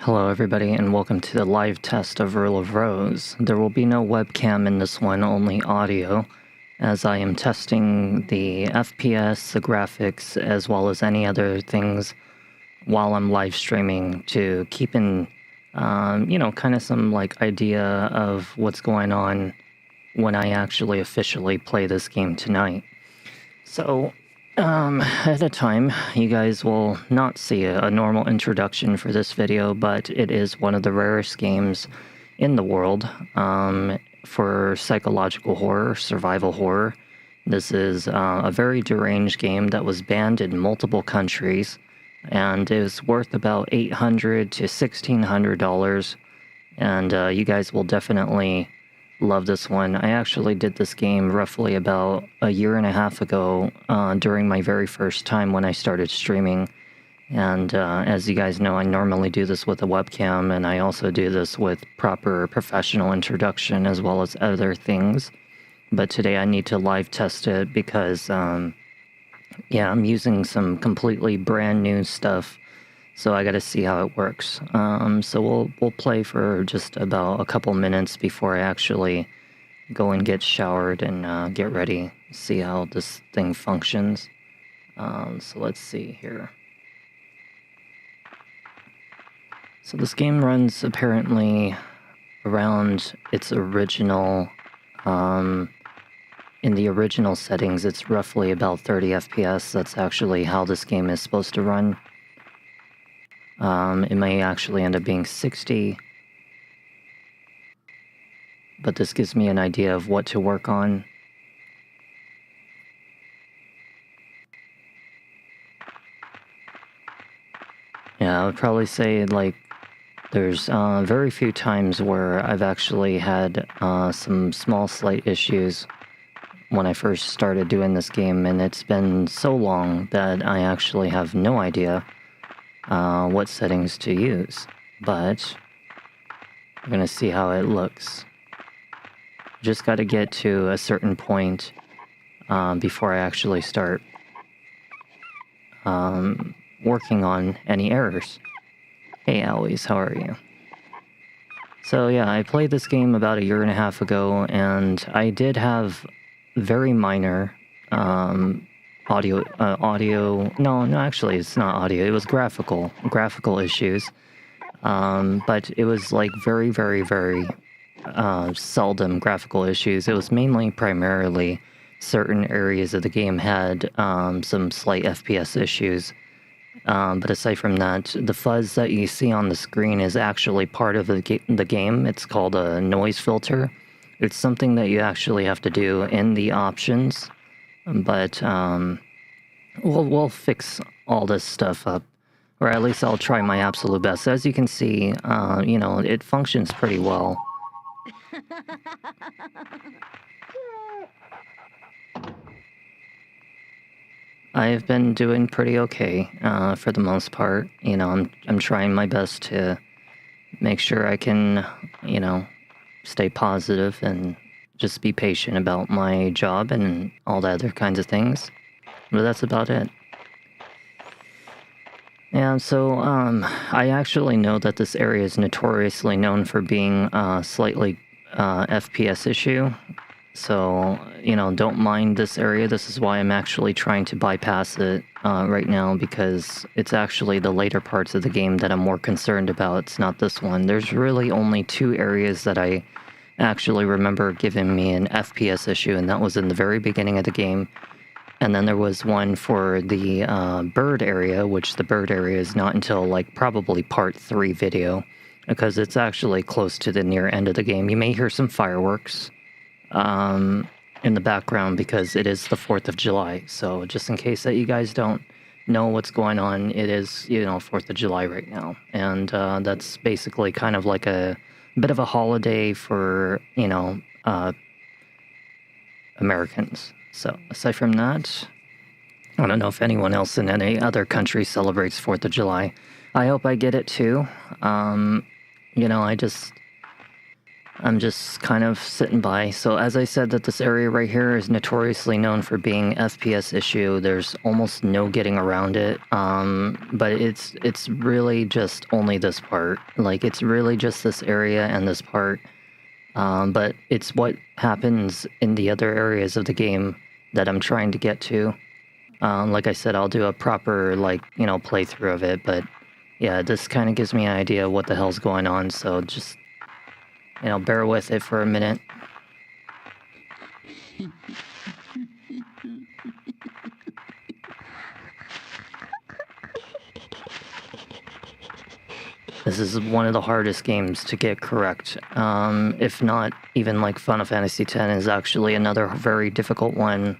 Hello everybody and welcome to the live test of Rule of Rose. There will be no webcam in this one, only audio, as I am testing the FPS, the graphics, as well as any other things while I'm live streaming to keep in, kind of some idea of what's going on when I actually officially play this game tonight. So, at a time, you guys will not see a normal introduction for this video, but it is one of the rarest games in the world for psychological horror, survival horror. This is a very deranged game that was banned in multiple countries, and it was worth about $800 to $1,600, and you guys will definitely love this one. I actually did this game roughly about a year and a half ago during my very first time when I started streaming. And as you guys know, I normally do this with a webcam, and I also do this with proper professional introduction as well as other things. But today I need to live test it because, I'm using some completely brand new stuff. So I got to see how it works. So we'll play for just about a couple minutes before I actually go and get showered and get ready, see how this thing functions. So let's see here. So this game runs apparently around its original, in the original settings, it's roughly about 30 FPS. That's actually how this game is supposed to run. It may actually end up being 60, but this gives me an idea of what to work on. Yeah, I would probably say, there's very few times where I've actually had some small slight issues when I first started doing this game, and it's been so long that I actually have no idea what settings to use, but I'm gonna see how it looks. Just got to get to a certain point before I actually start working on any errors. Hey Alois, how are you? So yeah, I played this game about a year and a half ago, and I did have very minor actually it's not audio, it was graphical issues, but it was very, very, very seldom graphical issues. It was primarily certain areas of the game had some slight FPS issues, but aside from that, the fuzz that you see on the screen is actually part of the game. It's called a noise filter. It's something that you actually have to do in the options, but we'll fix all this stuff up, or at least I'll try my absolute best. As you can see, it functions pretty well. I've been doing pretty okay for the most part. I'm trying my best to make sure I can, stay positive and just be patient about my job and all the other kinds of things. But that's about it. And so, I actually know that this area is notoriously known for being a slightly FPS issue. So, don't mind this area. This is why I'm actually trying to bypass it right now, because it's actually the later parts of the game that I'm more concerned about. It's not this one. There's really only two areas that I actually remember giving me an FPS issue, and that was in the very beginning of the game. And then there was one for the bird area, which the bird area is not until probably part 3 video, because it's actually close to the near end of the game. You may hear some fireworks in the background because it is the 4th of July. So just in case that you guys don't know what's going on, it is, 4th of July right now. And that's basically kind of like a bit of a holiday for, Americans. So aside from that, I don't know if anyone else in any other country celebrates 4th of July. I hope I get it too. I'm just kind of sitting by. So as I said, that this area right here is notoriously known for being FPS issue. There's almost no getting around it. But it's really just only this part. Like, it's really just this area and this part. But it's what happens in the other areas of the game that I'm trying to get to. Like I said, I'll do a proper, like, playthrough of it. But yeah, this kind of gives me an idea of what the hell's going on. So just, bear with it for a minute. This is one of the hardest games to get correct. If not, even like Final Fantasy X is actually another very difficult one.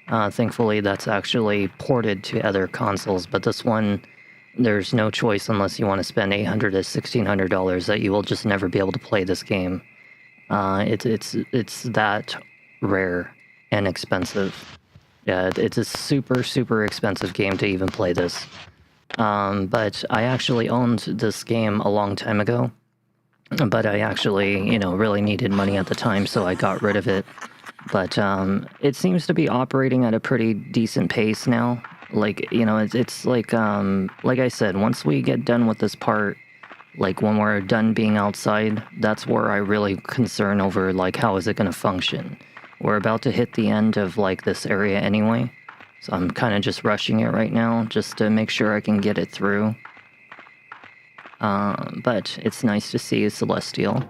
Thankfully, that's actually ported to other consoles, but this one, there's no choice unless you want to spend $800 to $1,600 that you will just never be able to play this game. It's that rare and expensive. Yeah, it's a super, super expensive game to even play this. But I actually owned this game a long time ago, but I actually, really needed money at the time, so I got rid of it. But it seems to be operating at a pretty decent pace now. Like, it's like I said, once we get done with this part, like when we're done being outside, that's where I really concern over, like, how is it going to function. We're about to hit the end of, like, this area anyway. So I'm kind of just rushing it right now, just to make sure I can get it through. But it's nice to see Celestial.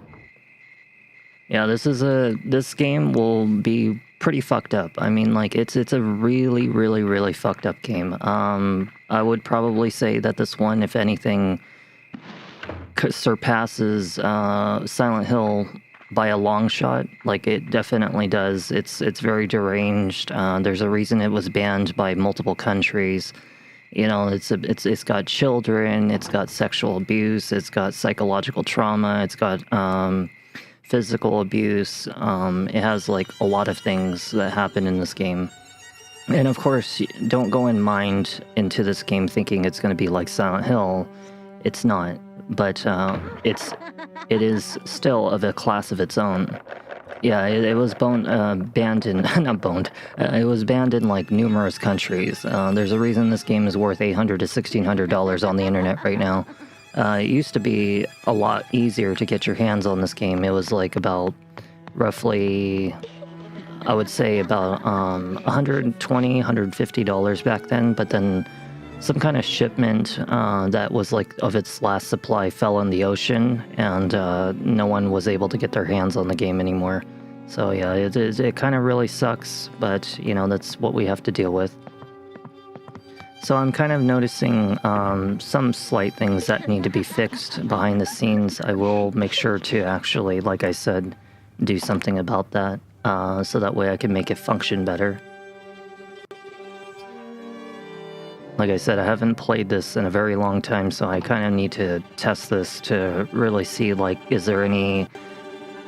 Yeah, this game will be pretty fucked up. I mean, like, it's a really, really, really fucked up game. I would probably say that this one, if anything, surpasses Silent Hill by a long shot. Like, it definitely does. It's very deranged. There's a reason it was banned by multiple countries. It's got children, it's got sexual abuse, it's got psychological trauma, it's got physical abuse. It has, like, a lot of things that happen in this game. And of course, don't go in mind into this game thinking it's going to be like Silent Hill. It's not. But it is still of a class of its own. Yeah, it was banned in not boned. It was banned in, like, numerous countries. There's a reason this game is worth $800 to $1,600 on the internet right now. It used to be a lot easier to get your hands on this game. It was like about roughly, I would say about $120, $150 back then. But then some kind of shipment that was, like, of its last supply fell in the ocean, and no one was able to get their hands on the game anymore. So yeah, it kind of really sucks, but that's what we have to deal with. So I'm kind of noticing some slight things that need to be fixed behind the scenes. I will make sure to actually, like I said, do something about that, so that way I can make it function better. Like I said, I haven't played this in a very long time, so I kind of need to test this to really see, like, is there any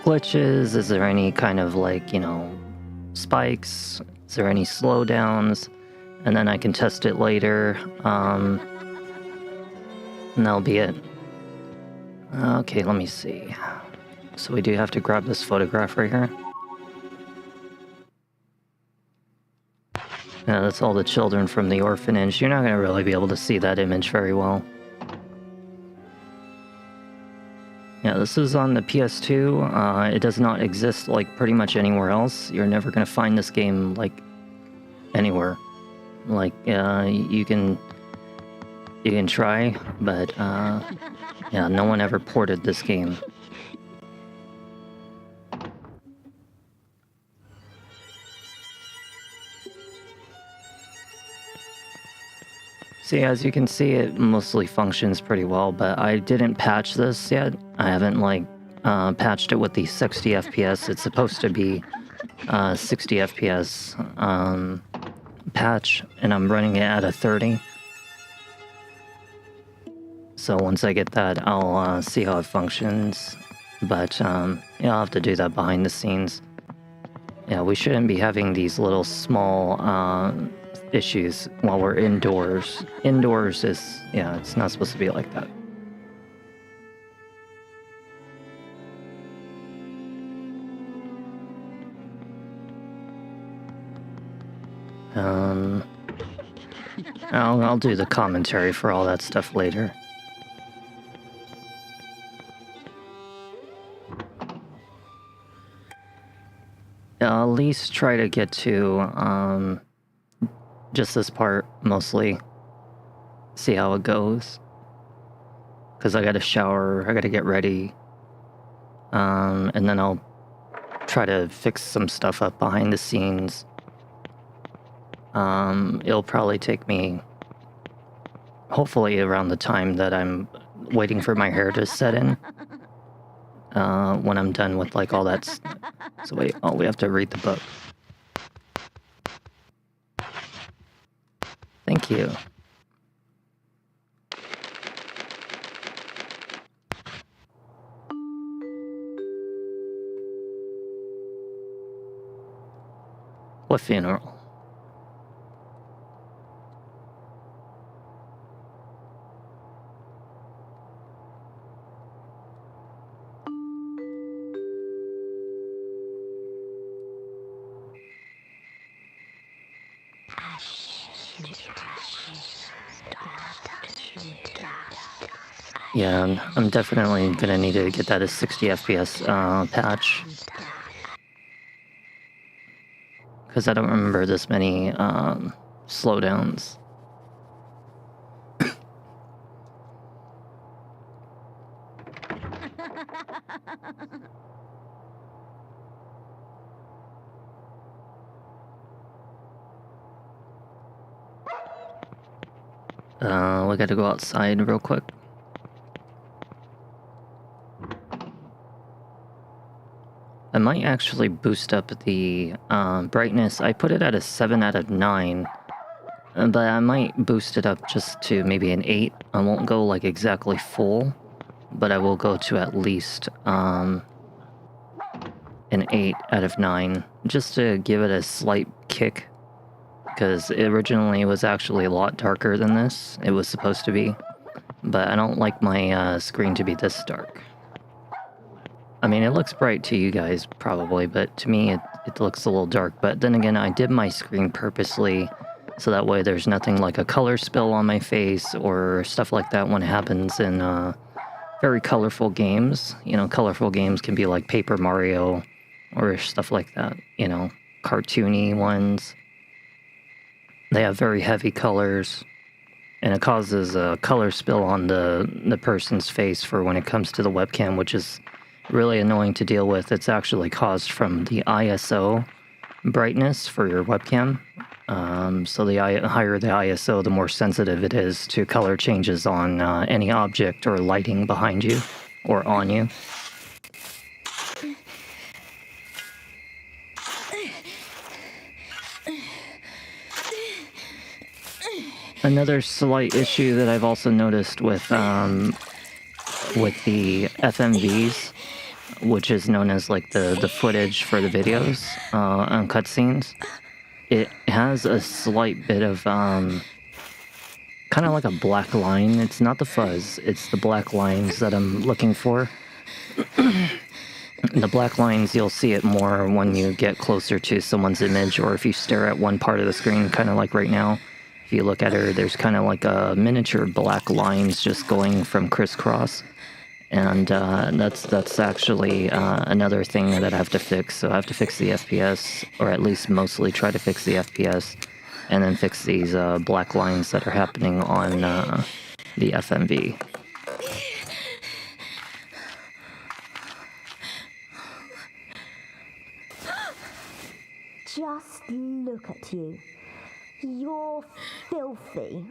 glitches? Is there any kind of, like, spikes? Is there any slowdowns? And then I can test it later. And that'll be it. Okay, let me see. So we do have to grab this photograph right here. Yeah, that's all the children from the orphanage. You're not going to really be able to see that image very well. Yeah, this is on the PS2. It does not exist, like, pretty much anywhere else. You're never going to find this game, like, anywhere. Like, you can try, but yeah, no one ever ported this game. See, as you can see, it mostly functions pretty well, but I didn't patch this yet. I haven't, like, patched it with the 60 FPS. It's supposed to be 60 FPS patch, and I'm running it at a 30. So once I get that, I'll see how it functions. But yeah, I'll have to do that behind the scenes. Yeah, we shouldn't be having these little small issues while we're indoors. Indoors is, yeah, it's not supposed to be like that. I'll do the commentary for all that stuff later. I'll at least try to get to, just this part, mostly. See how it goes. Because I gotta shower, I gotta get ready. And then I'll try to fix some stuff up behind the scenes. It'll probably take me, hopefully around the time that I'm waiting for my hair to set in. When I'm done with like all that. So wait, oh, we have to read the book. Thank you. What funeral? Yeah, I'm definitely gonna need to get that as 60 FPS patch. Because I don't remember this many slowdowns. We gotta go outside real quick. I might actually boost up the brightness. I put it at a 7 out of 9, but I might boost it up just to maybe an 8. I won't go like exactly full, but I will go to at least an 8 out of 9, just to give it a slight kick, because it originally was actually a lot darker than this. It was supposed to be, but I don't like my screen to be this dark. I mean, it looks bright to you guys, probably, but to me, it looks a little dark. But then again, I did my screen purposely, so that way there's nothing like a color spill on my face or stuff like that when it happens in very colorful games. You know, colorful games can be like Paper Mario or stuff like that, you know, cartoony ones. They have very heavy colors, and it causes a color spill on the person's face for when it comes to the webcam, which is really annoying to deal with. It's actually caused from the ISO brightness for your webcam. So the higher the ISO, the more sensitive it is to color changes on any object or lighting behind you or on you. Another slight issue that I've also noticed with the FMVs, which is known as like the footage for the videos on cutscenes, it has a slight bit of kind of like a black line. It's not the fuzz, it's the black lines that I'm looking for. The black lines, you'll see it more when you get closer to someone's image, or if you stare at one part of the screen, kind of like right now. If you look at her, there's kind of like a miniature black lines just going from crisscross. And that's actually another thing that I have to fix. So I have to fix the FPS, or at least mostly try to fix the FPS, and then fix these black lines that are happening on the FMV. Just look at you. You're filthy.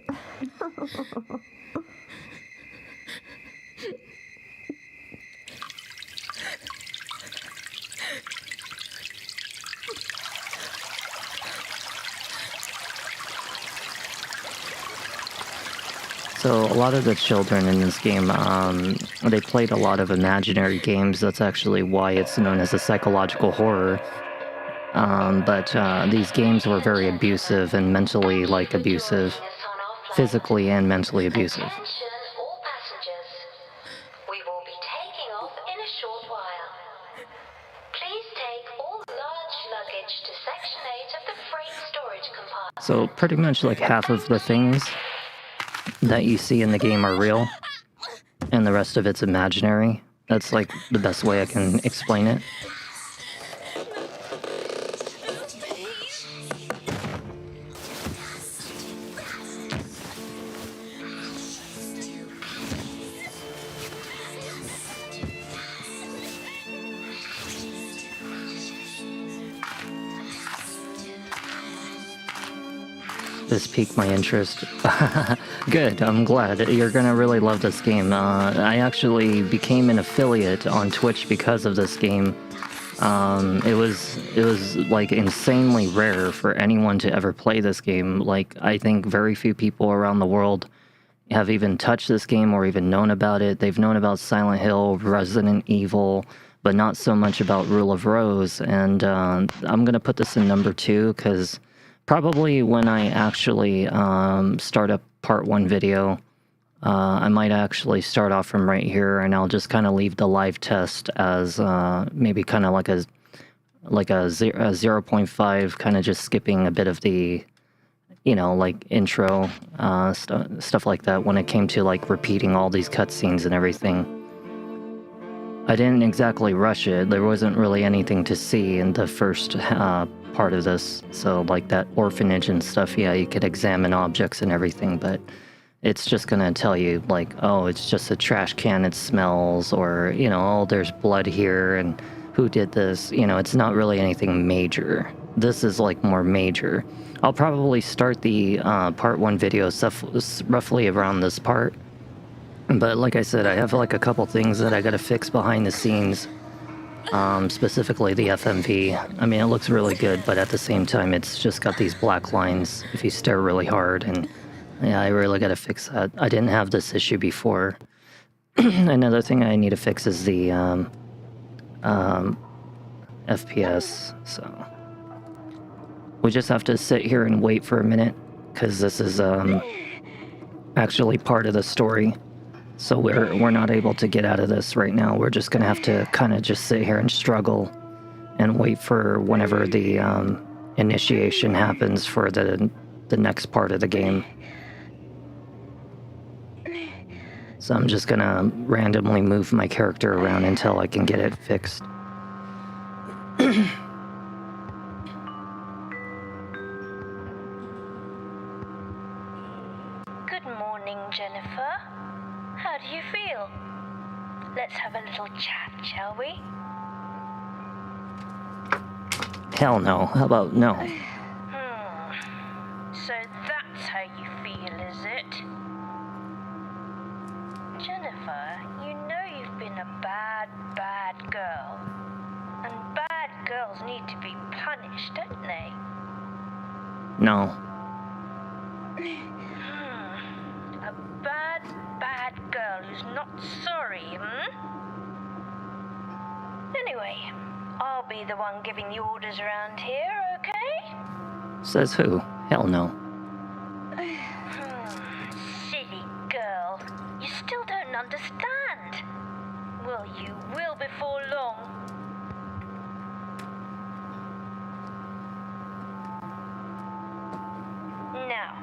So a lot of the children in this game, they played a lot of imaginary games. That's actually why it's known as a psychological horror. But these games were very abusive and mentally, abusive. Physically and mentally abusive. Attention all passengers. We will be taking off in a short while. Please take all large luggage luggage to Section 8 of the freight storage compartment. So pretty much like half of the things that you see in the game are real, and the rest of it's imaginary. That's like the best way I can explain it. This piqued my interest. Good, I'm glad. You're gonna really love this game. I actually became an affiliate on Twitch because of this game. It was like insanely rare for anyone to ever play this game. Like, I think very few people around the world have even touched this game or even known about it. They've known about Silent Hill, Resident Evil, but not so much about Rule of Rose. And I'm gonna put this in number 2 because probably when I actually start a part 1 video, I might actually start off from right here, and I'll just kind of leave the live test as maybe kind of like a 0.5, kind of just skipping a bit of the, you know, like intro stuff like that when it came to like repeating all these cutscenes and everything. I didn't exactly rush it. There wasn't really anything to see in the first part of this. So like that orphanage and stuff, yeah, you could examine objects and everything, but it's just gonna tell you like, oh, it's just a trash can, it smells, or, you know, oh, there's blood here and who did this. You know, it's not really anything major. This is like more major. I'll probably start the part 1 video stuff roughly around this part. But like I said, I have like a couple things that I gotta fix behind the scenes. Specifically the FMV. I mean, it looks really good, but at the same time, it's just got these black lines if you stare really hard, and yeah, I really gotta fix that. I didn't have this issue before. Another thing I need to fix is the FPS, so we just have to sit here and wait for a minute, because this is actually part of the story. So we're not able to get out of this right now. We're just gonna have to kind of just sit here and struggle and wait for whenever the initiation happens for the next part of the game. So I'm just gonna randomly move my character around until I can get it fixed. Good morning, Jennifer. How do you feel? Let's have a little chat, shall we? Hell no. How about no? So that's how you feel, is it? Jennifer, you know you've been a bad, bad girl. And bad girls need to be punished, don't they? No. A bad, bad girl who's not sorry, Anyway, I'll be the one giving the orders around here, okay? Says who? Hell no. Silly girl. You still don't understand. Well, you will before long. Now,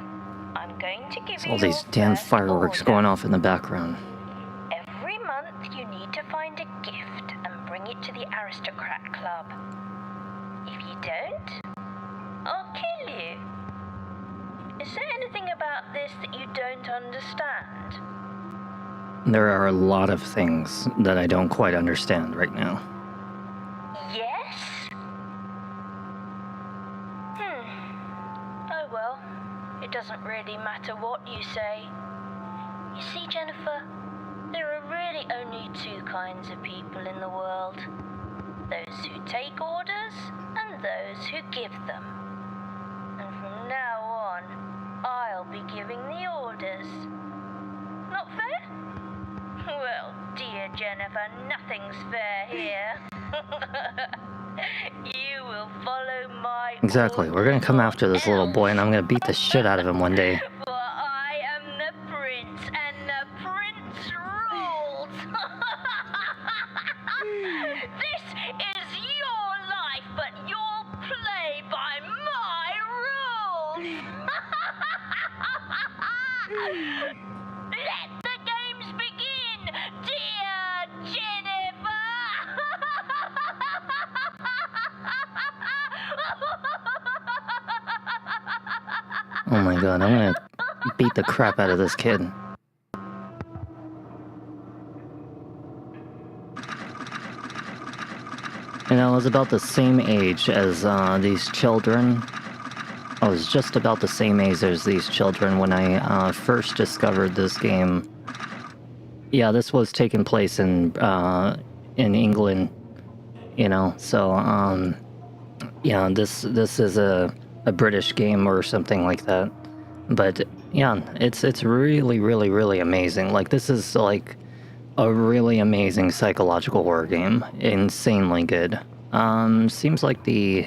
I'm going to give you All these your damn first fireworks order. going off in the background. Every month you need to find a gift and bring it to the Aristocrat Club. If you don't, I'll kill you. Is there anything about this that you don't understand? There are a lot of things that I don't quite understand right now. Yes? Oh well, it doesn't really matter what you say. You see, Jennifer, there are really only 2 kinds of people in the world. Those who take orders and those who give them. And from now on, I'll be giving the orders. Not fair? Well, dear Jennifer, nothing's fair here. You will follow my Exactly. We're gonna come after this little boy, and I'm gonna beat the shit out of him one day. For I am the prince, and the prince rules. This is your life, but your Let the games begin, dear Jennifer! Oh my god, I'm gonna beat the crap out of this kid. You know, I was about the same age as these children. I was just about the same age as these children when I first discovered this game. Yeah, this was taking place in England, you know. So yeah, this is a British game or something like that. But yeah, it's really really amazing. Like this is like a really amazing psychological horror game. Insanely good. Seems like the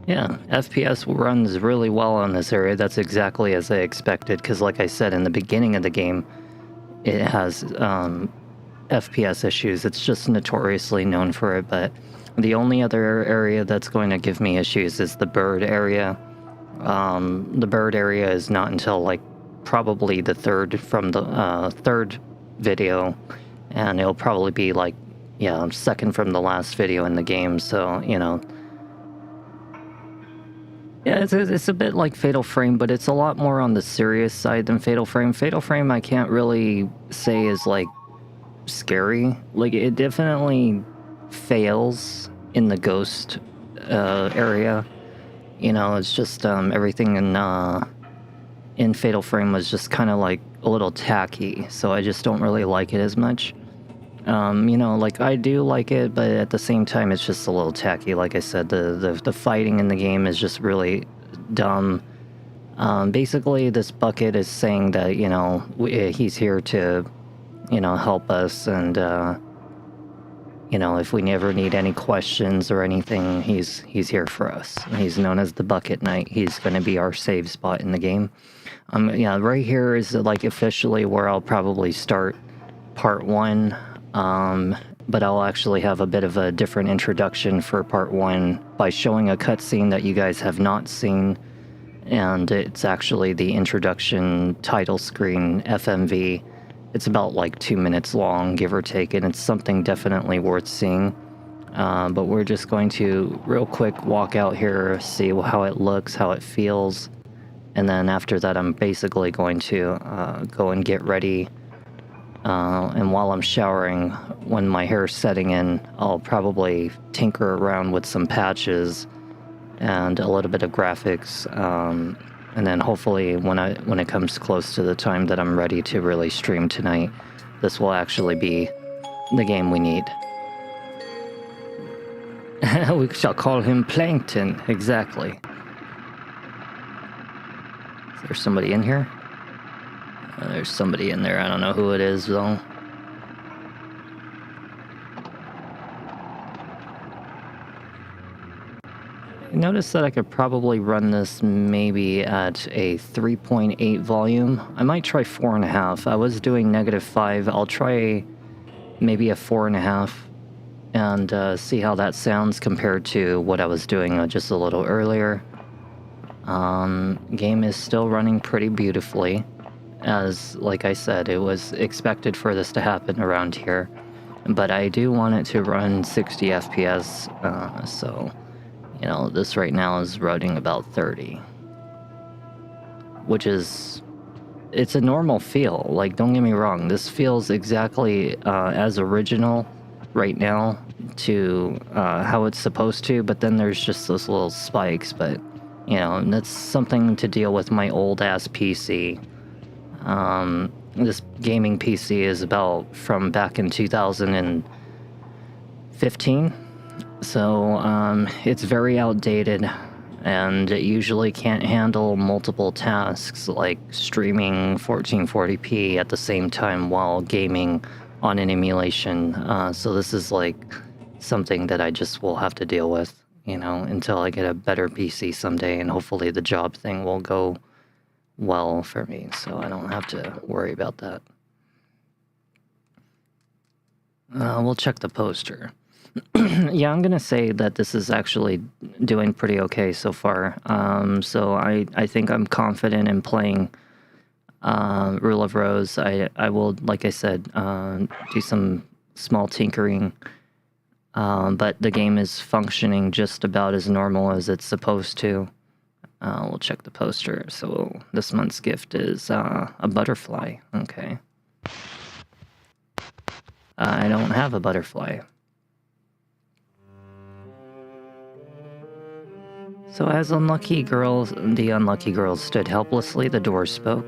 FPS runs really well on this area. That's exactly as I expected, because like I said in the beginning of the game, it has FPS issues. It's just notoriously known for it, but the only other area that's going to give me issues is the bird area. The bird area is not until like probably the third from the third video, and it'll probably be like, yeah, second from the last video in the game, so, you know. Yeah, it's a bit like Fatal Frame, but it's a lot more on the serious side than Fatal Frame. Fatal Frame I can't really say is like scary. Like it definitely fails in the ghost area. You know, it's just everything in Fatal Frame was just kind of like a little tacky, so I just don't really like it as much. You know, like I do like it, but at the same time, it's just a little tacky. Like I said, the fighting in the game is just really dumb. Basically, this bucket is saying that, you know, he's here to, you know, help us, and you know, if we never need any questions or anything, he's here for us. He's known as the Bucket Knight. He's going to be our save spot in the game. Yeah, right here is like officially where I'll probably start part 1. But I'll actually have a bit of a different introduction for part 1 by showing a cutscene that you guys have not seen, and it's actually the introduction title screen FMV. It's about like 2 minutes long, give or take, and it's something definitely worth seeing. But we're just going to real quick walk out here, see how it looks, how it feels, and then after that I'm basically going to go and get ready. And while I'm showering, when my hair's setting in, I'll probably tinker around with some patches and a little bit of graphics. And then hopefully when it comes close to the time that I'm ready to really stream tonight, this will actually be the game we need. We shall call him Plankton, exactly. Is there somebody in here? There's somebody in there. I don't know who it is, though. I noticed that I could probably run this maybe at a 3.8 volume. I might try 4.5. I was doing -5. I'll try maybe a 4.5 and see how that sounds compared to what I was doing just a little earlier. Game is still running pretty beautifully. As, like I said, it was expected for this to happen around here. But I do want it to run 60 FPS, so, you know, this right now is running about 30. Which is, it's a normal feel, like, don't get me wrong, this feels exactly as original right now to how it's supposed to, but then there's just those little spikes, but, you know, that's something to deal with my old-ass PC. This gaming PC is about from back in 2015, so it's very outdated, and it usually can't handle multiple tasks like streaming 1440p at the same time while gaming on an emulation. So this is like something that I just will have to deal with, you know, until I get a better PC someday, and hopefully the job thing will go well for me, so I don't have to worry about that. We'll check the poster. Yeah, I'm gonna say that this is actually doing pretty okay so far. So I think I'm confident in playing Rule of Rose. I will, like I said, do some small tinkering. But the game is functioning just about as normal as it's supposed to. We'll check the poster. So this month's gift is a butterfly. Okay. I don't have a butterfly. So as the unlucky girls stood helplessly, the door spoke.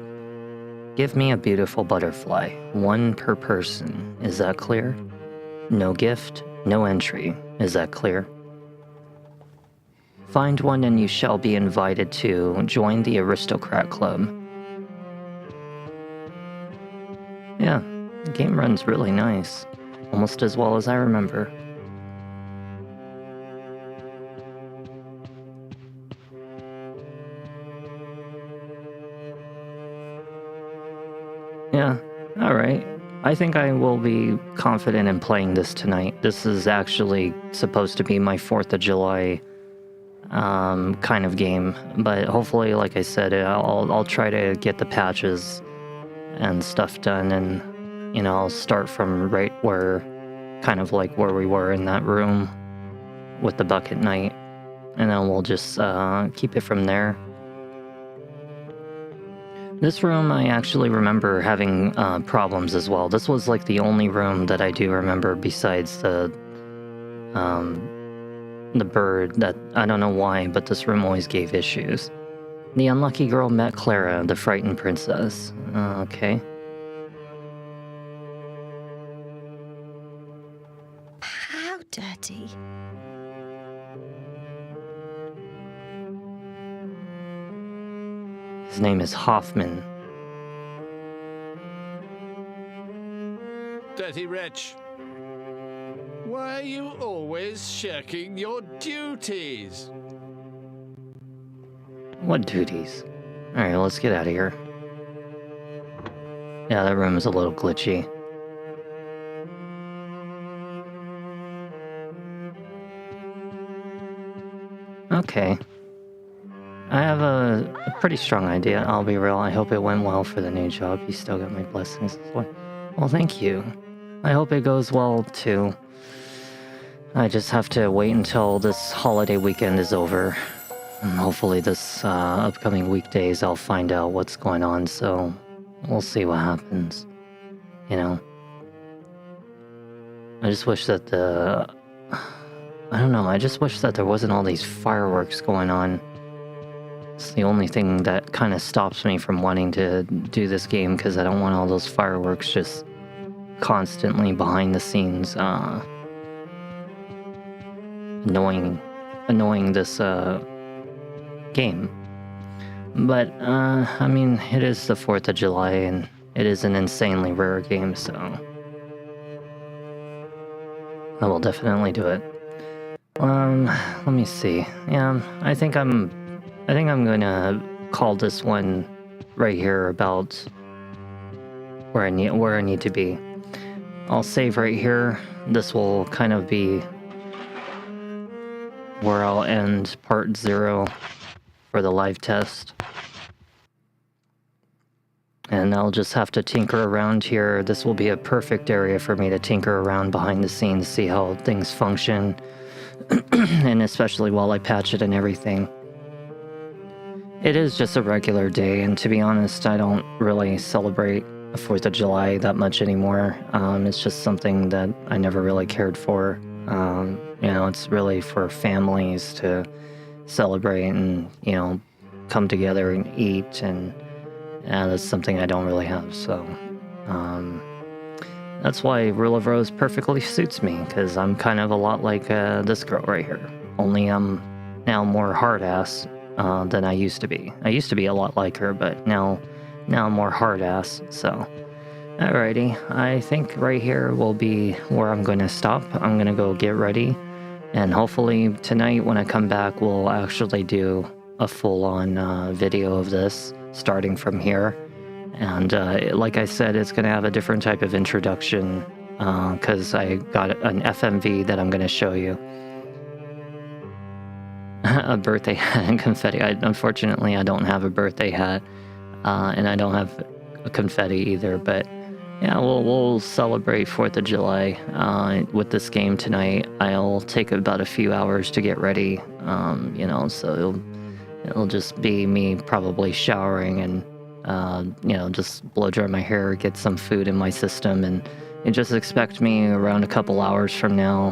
Give me a beautiful butterfly, one per person. Is that clear? No gift, no entry. Is that clear? Find one and you shall be invited to join the aristocrat club. Yeah, the game runs really nice. Almost as well as I remember. Yeah, alright. I think I will be confident in playing this tonight. This is actually supposed to be my 4th of July kind of game, but hopefully, like I said, I'll try to get the patches and stuff done, and I'll start from right where, kind of like where we were in that room with the bucket knight, and then we'll just keep it from there. This room, I actually remember having problems as well. This was like the only room that I do remember besides the bird that, I don't know why, but this room always gave issues. The unlucky girl met Clara, the frightened princess. Okay. How dirty. His name is Hoffman. Dirty wretch. Why are you always shirking your duties? What duties? Alright, let's get out of here. Yeah, that room is a little glitchy. Okay. I have a pretty strong idea, I'll be real. I hope it went well for the new job. You still got my blessings. Well, thank you. I hope it goes well, too. I just have to wait until this holiday weekend is over. And hopefully this upcoming weekdays I'll find out what's going on, so we'll see what happens. I just wish that I don't know, I just wish that there wasn't all these fireworks going on. It's the only thing that kind of stops me from wanting to do this game, because I don't want all those fireworks just constantly behind the scenes annoying this game. But I mean, it is the 4th of July and it is an insanely rare game, so I will definitely do it. Let me see. Yeah, I think I'm gonna call this one right here about where I need to be. I'll save right here. This will kind of be where I'll end part 0 for the live test. And I'll just have to tinker around here. This will be a perfect area for me to tinker around behind the scenes, see how things function, and especially while I patch it and everything. It is just a regular day, and to be honest, I don't really celebrate the 4th of July that much anymore. It's just something that I never really cared for. It's really for families to celebrate and, come together and eat, and that's something I don't really have, so that's why Rule of Rose perfectly suits me, because I'm kind of a lot like this girl right here, only I'm now more hard-ass than I used to be. I used to be a lot like her, but now I'm more hard-ass, so alrighty. I think right here will be where I'm going to stop. I'm going to go get ready, and hopefully tonight when I come back, we'll actually do a full-on video of this, starting from here. And like I said, it's going to have a different type of introduction because I got an FMV that I'm going to show you. A birthday hat and confetti. Unfortunately, I don't have a birthday hat, and I don't have a confetti either, but yeah, we'll celebrate 4th of July with this game tonight. I'll take about a few hours to get ready, so it'll just be me probably showering and, just blow dry my hair, get some food in my system, and just expect me around a couple hours from now.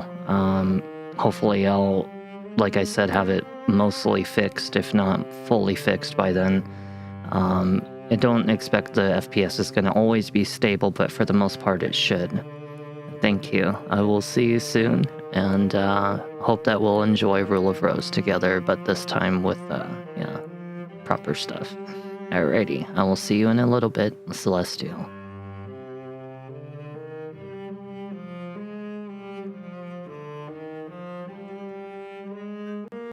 Hopefully I'll, like I said, have it mostly fixed, if not fully fixed by then. I don't expect the FPS is going to always be stable, but for the most part it should. Thank you. I will see you soon, and hope that we'll enjoy Rule of Rose together, but this time with, proper stuff. Alrighty, I will see you in a little bit, Celestial.